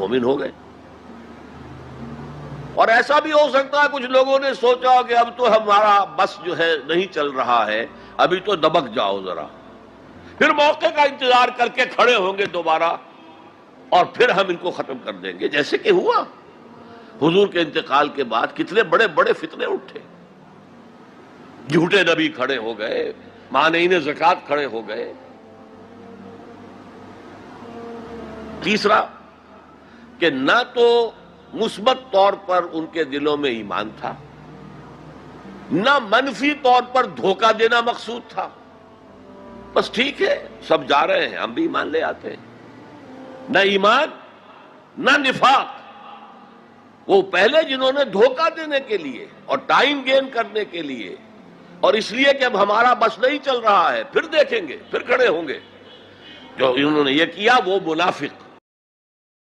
मोमिन हो गए। और ऐसा भी हो सकता है कुछ लोगों ने सोचा कि अब तो हमारा बस जो है नहीं चल रहा है, अभी तो दबक जाओ जरा, फिर मौके का इंतजार करके खड़े होंगे दोबारा और फिर हम इनको खत्म कर देंगे, जैसे कि हुआ। हुजूर के इंतकाल के बाद कितने बड़े बड़े फितने उठे, झूठे नबी खड़े हो गए, मानीन ज़कात खड़े हो गए। तीसरा कि ना तो मुस्बत तौर पर उनके दिलों में ईमान था, ना मनफी तौर पर धोखा देना मकसूद था। बस ठीक है, सब जा रहे हैं, हम भी ईमान ले आते हैं। ना ईमान ना निफाक। वो पहले जिन्होंने धोखा देने के लिए और टाइम गेन करने के लिए और इसलिए कि अब हमारा बस नहीं चल रहा है, फिर देखेंगे, फिर खड़े होंगे, जो इन्होंने ये किया वो मुनाफिक